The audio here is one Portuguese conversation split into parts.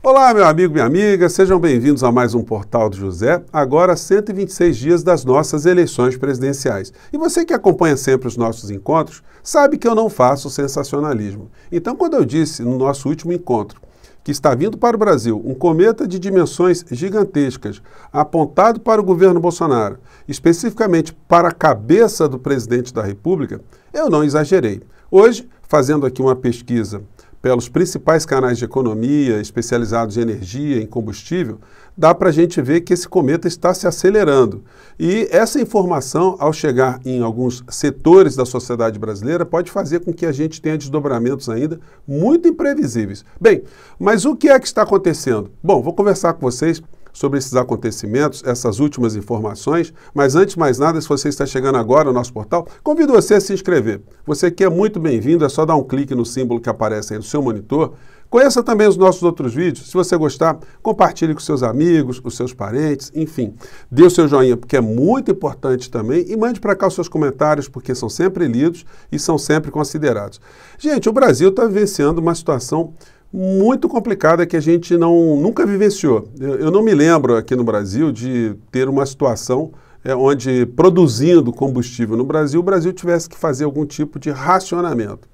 Olá, meu amigo, minha amiga, sejam bem-vindos a mais um Portal do José, agora 126 dias das nossas eleições presidenciais. E você que acompanha sempre os nossos encontros, sabe que eu não faço sensacionalismo. Então, quando eu disse no nosso último encontro que está vindo para o Brasil um cometa de dimensões gigantescas apontado para o governo Bolsonaro, especificamente para a cabeça do presidente da República, eu não exagerei. Hoje, fazendo aqui uma pesquisa pelos principais canais de economia especializados em energia, em combustível, dá para a gente ver que esse cometa está se acelerando. E essa informação, ao chegar em alguns setores da sociedade brasileira, pode fazer com que a gente tenha desdobramentos ainda muito imprevisíveis. Bem, mas o que é que está acontecendo? Bom, vou conversar com vocês sobre esses acontecimentos, essas últimas informações, mas antes de mais nada, se você está chegando agora ao nosso portal, convido você a se inscrever. Você que é muito bem-vindo, é só dar um clique no símbolo que aparece aí no seu monitor. Conheça também os nossos outros vídeos. Se você gostar, compartilhe com seus amigos, com seus parentes, enfim. Dê o seu joinha, porque é muito importante também, e mande para cá os seus comentários, porque são sempre lidos e são sempre considerados. Gente, o Brasil está vivenciando uma situação muito complicada que a gente nunca vivenciou. Eu não me lembro aqui no Brasil de ter uma situação onde, produzindo combustível no Brasil, o Brasil tivesse que fazer algum tipo de racionamento.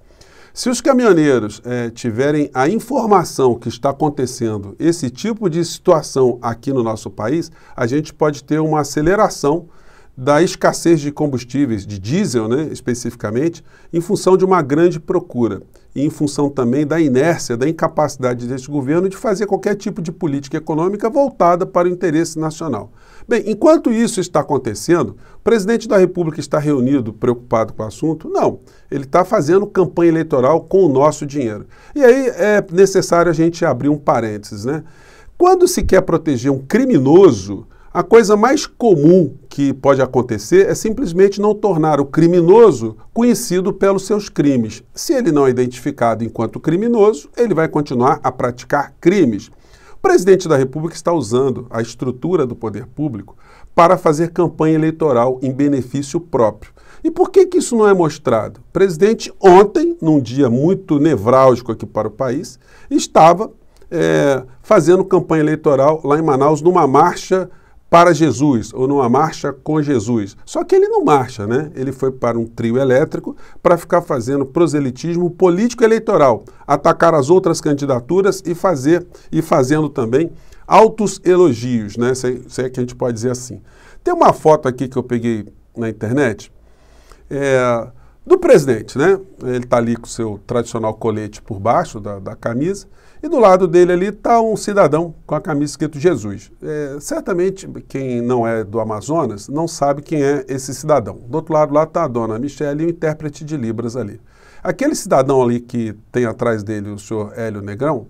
Se os caminhoneiros tiverem a informação que está acontecendo esse tipo de situação aqui no nosso país, a gente pode ter uma aceleração da escassez de combustíveis, de diesel, né, especificamente, em função de uma grande procura e em função também da inércia, da incapacidade deste governo de fazer qualquer tipo de política econômica voltada para o interesse nacional. Bem, enquanto isso está acontecendo, o presidente da República está reunido, preocupado com o assunto? Não, ele está fazendo campanha eleitoral com o nosso dinheiro. E aí é necessário a gente abrir um parênteses, né? Quando se quer proteger um criminoso, a coisa mais comum que pode acontecer é simplesmente não tornar o criminoso conhecido pelos seus crimes. Se ele não é identificado enquanto criminoso, ele vai continuar a praticar crimes. O presidente da República está usando a estrutura do poder público para fazer campanha eleitoral em benefício próprio. E por que isso não é mostrado? O presidente ontem, num dia muito nevrálgico aqui para o país, estava fazendo campanha eleitoral lá em Manaus numa marcha para Jesus, ou numa marcha com Jesus. Só que ele não marcha, né? Ele foi para um trio elétrico para ficar fazendo proselitismo político-eleitoral, atacar as outras candidaturas e fazendo também altos elogios, né? Se é que a gente pode dizer assim. Tem uma foto aqui que eu peguei na internet, do presidente, né? Ele está ali com o seu tradicional colete por baixo da camisa, e do lado dele ali está um cidadão com a camisa escrito Jesus. Certamente quem não é do Amazonas não sabe quem é esse cidadão. Do outro lado lá está a dona Michele, o intérprete de Libras ali. Aquele cidadão ali que tem atrás dele o senhor Hélio Negrão,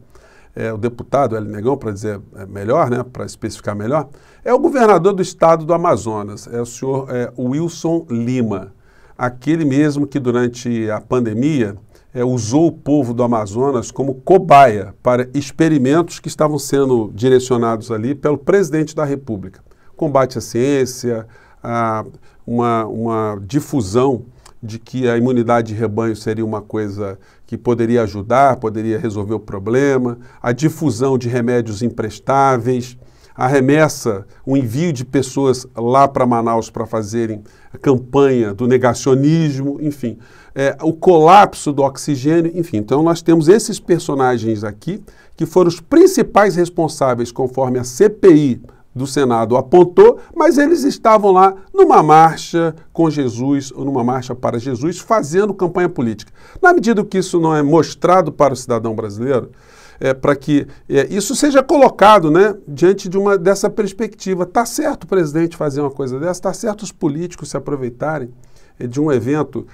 o deputado Hélio Negrão, para dizer melhor, né, para especificar melhor, é o governador do estado do Amazonas, é o senhor Wilson Lima. Aquele mesmo que durante a pandemia usou o povo do Amazonas como cobaia para experimentos que estavam sendo direcionados ali pelo presidente da República. Combate à ciência, uma difusão de que a imunidade de rebanho seria uma coisa que poderia ajudar, poderia resolver o problema, a difusão de remédios imprestáveis, a remessa, o envio de pessoas lá para Manaus para fazerem a campanha do negacionismo, enfim, o colapso do oxigênio, enfim. Então nós temos esses personagens aqui que foram os principais responsáveis, conforme a CPI do Senado apontou, mas eles estavam lá numa marcha com Jesus, ou numa marcha para Jesus, fazendo campanha política. Na medida que isso não é mostrado para o cidadão brasileiro, para que isso seja colocado, né, diante dessa perspectiva. Está certo o presidente fazer uma coisa dessa, está certo os políticos se aproveitarem de um evento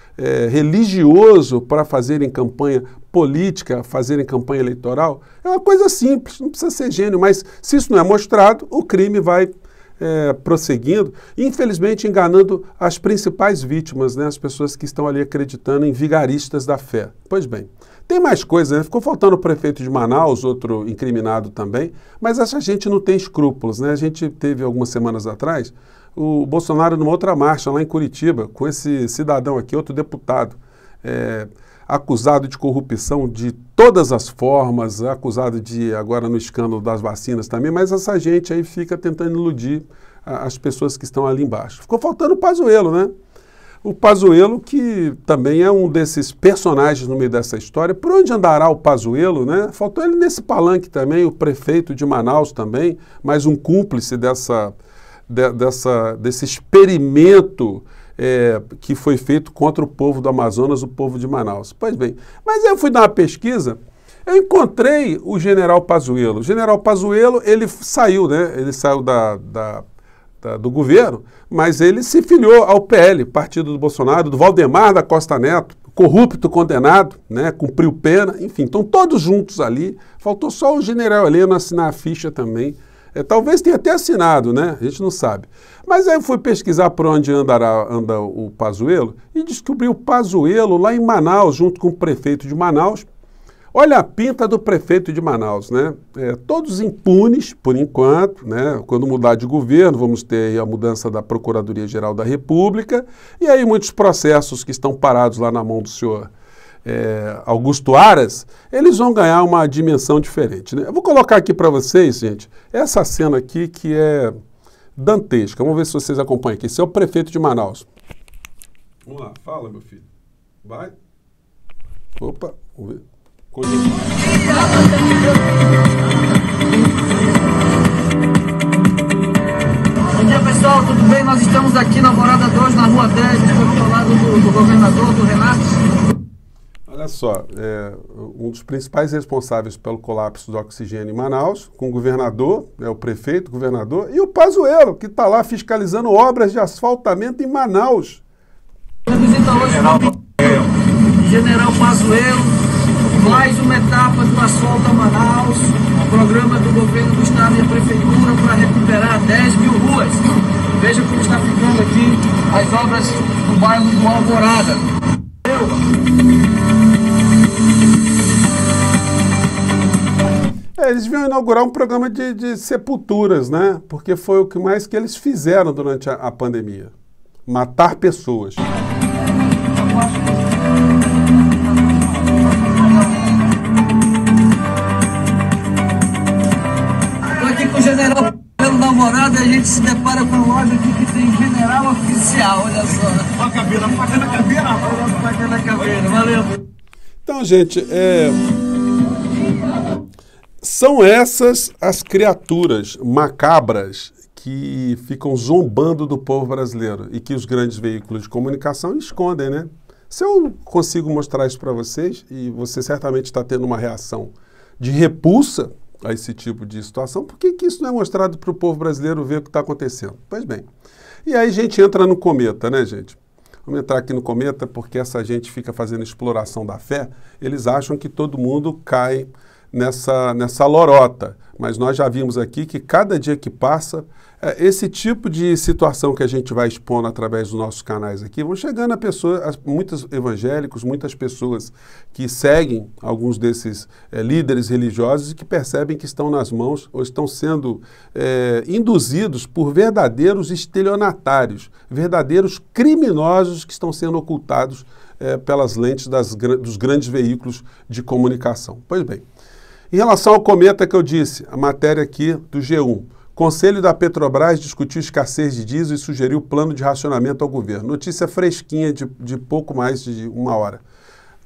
religioso para fazerem campanha política, fazerem campanha eleitoral. É uma coisa simples, não precisa ser gênio, mas se isso não é mostrado, o crime vai prosseguindo, infelizmente enganando as principais vítimas, né, as pessoas que estão ali acreditando em vigaristas da fé. Pois bem, tem mais coisa, né? Ficou faltando o prefeito de Manaus, outro incriminado também, mas essa gente não tem escrúpulos, né? A gente teve algumas semanas atrás o Bolsonaro numa outra marcha lá em Curitiba, com esse cidadão aqui, outro deputado. acusado de corrupção de todas as formas, acusado de, agora no escândalo das vacinas também, mas essa gente aí fica tentando iludir as pessoas que estão ali embaixo. Ficou faltando o Pazuello, né? O Pazuello, que também é um desses personagens no meio dessa história. Por onde andará o Pazuello, né? Faltou ele nesse palanque também, o prefeito de Manaus também, mais um cúmplice desse experimento que foi feito contra o povo do Amazonas, o povo de Manaus. Pois bem, mas eu fui dar uma pesquisa, eu encontrei o general Pazuello. O general Pazuello, ele saiu, né? Ele saiu do governo, mas ele se filiou ao PL, partido do Bolsonaro, do Valdemar da Costa Neto, corrupto, condenado, né, cumpriu pena, enfim, estão todos juntos ali. Faltou só o general Heleno assinar a ficha também. Talvez tenha até assinado, né? A gente não sabe. Mas aí eu fui pesquisar por onde anda o Pazuello e descobri o Pazuello lá em Manaus, junto com o prefeito de Manaus. Olha a pinta do prefeito de Manaus, né? Todos impunes, por enquanto, né? Quando mudar de governo, vamos ter aí a mudança da Procuradoria-Geral da República, e aí muitos processos que estão parados lá na mão do senhor Augusto Aras, eles vão ganhar uma dimensão diferente, né? Eu vou colocar aqui para vocês, gente, essa cena aqui que é dantesca. Vamos ver se vocês acompanham aqui. Esse é o prefeito de Manaus. Vamos lá, fala, meu filho. Vai. Opa, vamos ver. Bom dia, pessoal, tudo bem? Nós estamos aqui na Morada 2, na Rua 10, estou ao lado do governador, do Renato. Olha só, um dos principais responsáveis pelo colapso do oxigênio em Manaus, com o governador, o prefeito, o governador, e o Pazuello, que está lá fiscalizando obras de asfaltamento em Manaus. Visita hoje o general Pazuello. Mais uma etapa do asfalto a Manaus, programa do governo do estado e a prefeitura para recuperar 10 mil ruas. Veja como está ficando aqui as obras do bairro do Alvorada. Eles vinham inaugurar um programa de sepulturas, né? Porque foi o que mais que eles fizeram durante a pandemia. Matar pessoas. General pelo namorado, a gente se depara com uma loja aqui que tem general oficial, olha só. Faca na caveira, valeu. Então, gente, são essas as criaturas macabras que ficam zombando do povo brasileiro e que os grandes veículos de comunicação escondem, né? Se eu consigo mostrar isso para vocês, e você certamente está tendo uma reação de repulsa a esse tipo de situação, por que isso não é mostrado para o povo brasileiro ver o que está acontecendo? Pois bem, e aí a gente entra no Cometa, né, gente? Vamos entrar aqui no Cometa porque essa gente fica fazendo exploração da fé, eles acham que todo mundo cai nessa lorota, mas nós já vimos aqui que cada dia que passa, esse tipo de situação que a gente vai expondo através dos nossos canais aqui, vão chegando a pessoas, muitos evangélicos, muitas pessoas que seguem alguns desses líderes religiosos e que percebem que estão nas mãos ou estão sendo induzidos por verdadeiros estelionatários, verdadeiros criminosos que estão sendo ocultados pelas lentes dos grandes veículos de comunicação. Pois bem, em relação ao Cometa que eu disse, a matéria aqui do G1, Conselho da Petrobras discutiu escassez de diesel e sugeriu plano de racionamento ao governo. Notícia fresquinha de pouco mais de uma hora.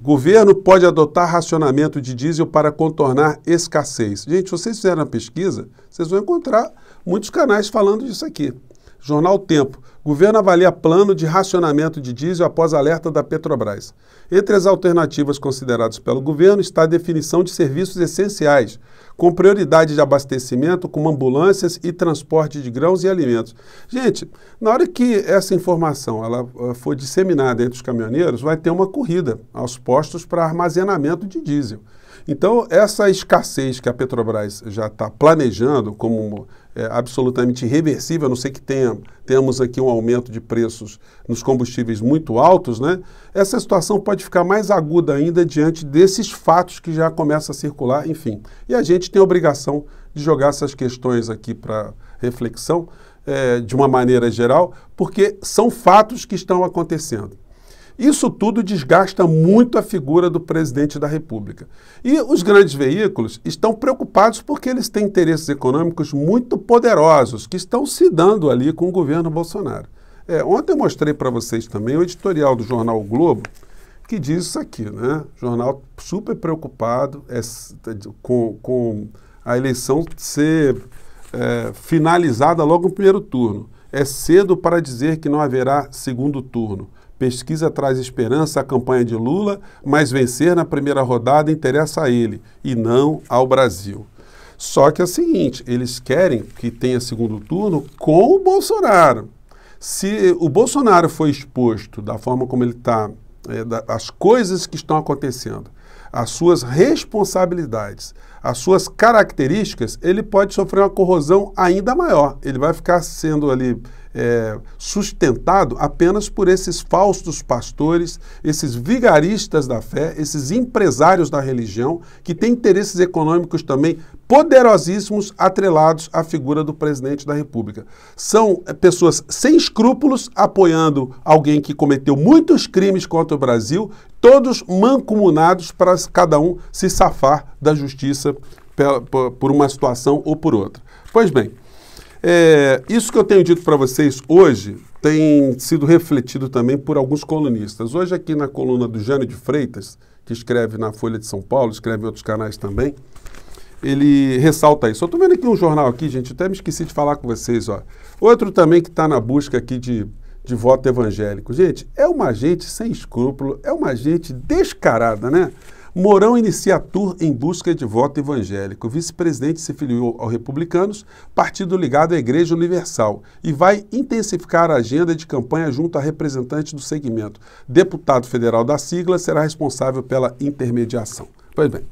Governo pode adotar racionamento de diesel para contornar escassez. Gente, se vocês fizeram a pesquisa, vocês vão encontrar muitos canais falando disso aqui. Jornal Tempo. Governo avalia plano de racionamento de diesel após alerta da Petrobras. Entre as alternativas consideradas pelo governo está a definição de serviços essenciais, com prioridade de abastecimento, como ambulâncias e transporte de grãos e alimentos. Gente, na hora que essa informação ela for disseminada entre os caminhoneiros, vai ter uma corrida aos postos para armazenamento de diesel. Então, essa escassez que a Petrobras já está planejando como absolutamente irreversível, a não ser que tenhamos aqui um aumento de preços nos combustíveis muito altos, né? Essa situação pode ficar mais aguda ainda diante desses fatos que já começam a circular, enfim. E a gente tem a obrigação de jogar essas questões aqui para reflexão de uma maneira geral, porque são fatos que estão acontecendo. Isso tudo desgasta muito a figura do presidente da República. E os grandes veículos estão preocupados porque eles têm interesses econômicos muito poderosos que estão se dando ali com o governo Bolsonaro. Ontem eu mostrei para vocês também o editorial do jornal O Globo, que diz isso aqui, né? Jornal super preocupado com a eleição ser finalizada logo no primeiro turno. É cedo para dizer que não haverá segundo turno. Pesquisa traz esperança à campanha de Lula, mas vencer na primeira rodada interessa a ele e não ao Brasil. Só que é o seguinte, eles querem que tenha segundo turno com o Bolsonaro. Se o Bolsonaro foi exposto da forma como ele está, as coisas que estão acontecendo, as suas responsabilidades, as suas características, ele pode sofrer uma corrosão ainda maior. Ele vai ficar sendo ali sustentado apenas por esses falsos pastores, esses vigaristas da fé, esses empresários da religião, que têm interesses econômicos também poderosíssimos atrelados à figura do presidente da República. São pessoas sem escrúpulos apoiando alguém que cometeu muitos crimes contra o Brasil, todos mancomunados para cada um se safar da justiça por uma situação ou por outra. Pois bem, isso que eu tenho dito para vocês hoje tem sido refletido também por alguns colunistas. Hoje aqui na coluna do Jânio de Freitas, que escreve na Folha de São Paulo, escreve em outros canais também, ele ressalta isso. Eu estou vendo aqui um jornal aqui, gente, até me esqueci de falar com vocês, ó. Outro também que está na busca aqui de voto evangélico. Gente, é uma gente sem escrúpulo, é uma gente descarada, né? Mourão inicia tour em busca de voto evangélico. O vice-presidente se filiou aos Republicanos, partido ligado à Igreja Universal, e vai intensificar a agenda de campanha junto a representantes do segmento. Deputado federal da sigla será responsável pela intermediação. Pois bem,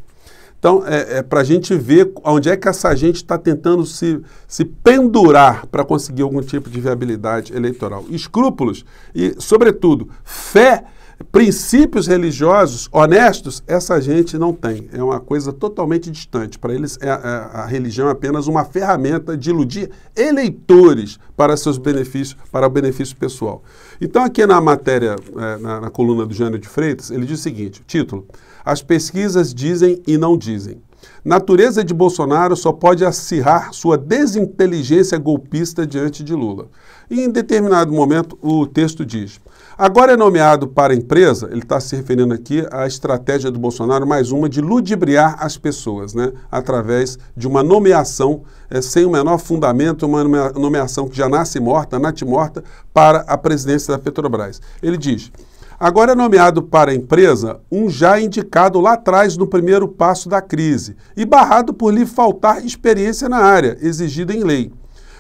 então para a gente ver onde é que essa gente está tentando se pendurar para conseguir algum tipo de viabilidade eleitoral. Escrúpulos e, sobretudo, fé, princípios religiosos honestos, essa gente não tem. É uma coisa totalmente distante. Para eles, a religião é apenas uma ferramenta de iludir eleitores para seus benefícios, para o benefício pessoal. Então, aqui na matéria, na coluna do Jânio de Freitas, ele diz o seguinte, título: As pesquisas dizem e não dizem. Natureza de Bolsonaro só pode acirrar sua desinteligência golpista diante de Lula. E em determinado momento o texto diz: agora é nomeado para a empresa, ele está se referindo aqui à estratégia do Bolsonaro, mais uma de ludibriar as pessoas, né? Através de uma nomeação sem o menor fundamento, uma nomeação que já nasce morta, natimorta, para a presidência da Petrobras. Ele diz: agora é nomeado para a empresa um já indicado lá atrás no primeiro passo da crise e barrado por lhe faltar experiência na área, exigida em lei.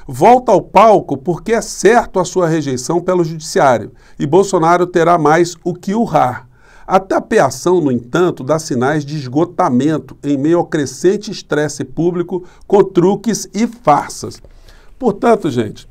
Volta ao palco porque é certo a sua rejeição pelo judiciário e Bolsonaro terá mais o que urrar. A tapeação, no entanto, dá sinais de esgotamento em meio ao crescente estresse público com truques e farsas. Portanto, gente,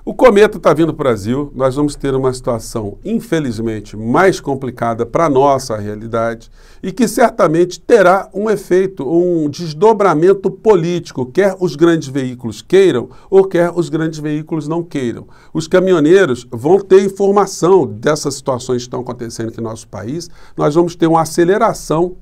o cometa está vindo para o Brasil, nós vamos ter uma situação, infelizmente, mais complicada para a nossa realidade e que certamente terá um efeito, um desdobramento político, quer os grandes veículos queiram ou quer os grandes veículos não queiram. Os caminhoneiros vão ter informação dessas situações que estão acontecendo aqui no nosso país, nós vamos ter uma aceleração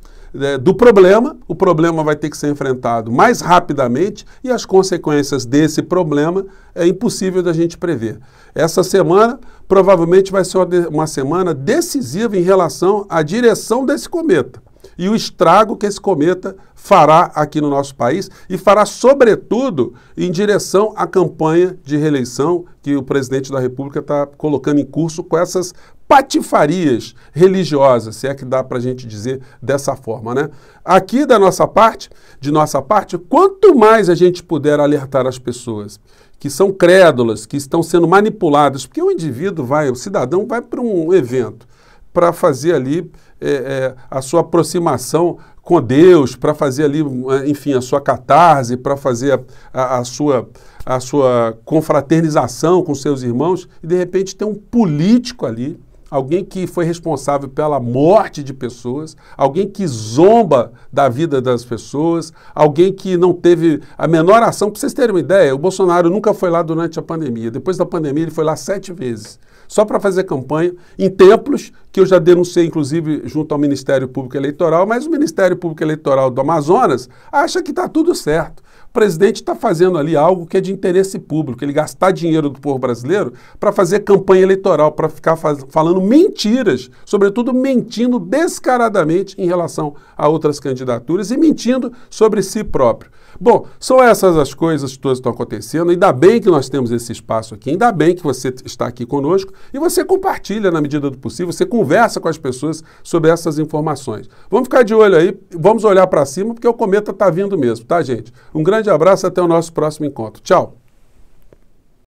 do problema, o problema vai ter que ser enfrentado mais rapidamente e as consequências desse problema é impossível da gente prever. Essa semana provavelmente vai ser uma semana decisiva em relação à direção desse cometa e o estrago que esse cometa fará aqui no nosso país e fará, sobretudo, em direção à campanha de reeleição que o presidente da República está colocando em curso com essas patifarias religiosas, se é que dá para a gente dizer dessa forma, né? Aqui de nossa parte, quanto mais a gente puder alertar as pessoas que são crédulas, que estão sendo manipuladas, porque o cidadão vai para um evento para fazer ali a sua aproximação com Deus, para fazer ali, enfim, a sua catarse, para fazer a sua confraternização com seus irmãos, e de repente tem um político ali, alguém que foi responsável pela morte de pessoas, alguém que zomba da vida das pessoas, alguém que não teve a menor ação. Para vocês terem uma ideia, o Bolsonaro nunca foi lá durante a pandemia. Depois da pandemia ele foi lá 7 vezes. só para fazer campanha em templos que eu já denunciei, inclusive, junto ao Ministério Público Eleitoral, mas o Ministério Público Eleitoral do Amazonas acha que está tudo certo. O presidente está fazendo ali algo que é de interesse público, ele gastar dinheiro do povo brasileiro para fazer campanha eleitoral, para ficar falando mentiras, sobretudo mentindo descaradamente em relação a outras candidaturas e mentindo sobre si próprio. Bom, são essas as coisas todas que estão acontecendo, ainda bem que nós temos esse espaço aqui, ainda bem que você está aqui conosco e você compartilha na medida do possível, você conversa com as pessoas sobre essas informações. Vamos ficar de olho aí, vamos olhar para cima porque o cometa está vindo mesmo, tá, gente? Um grande abraço, até o nosso próximo encontro. Tchau!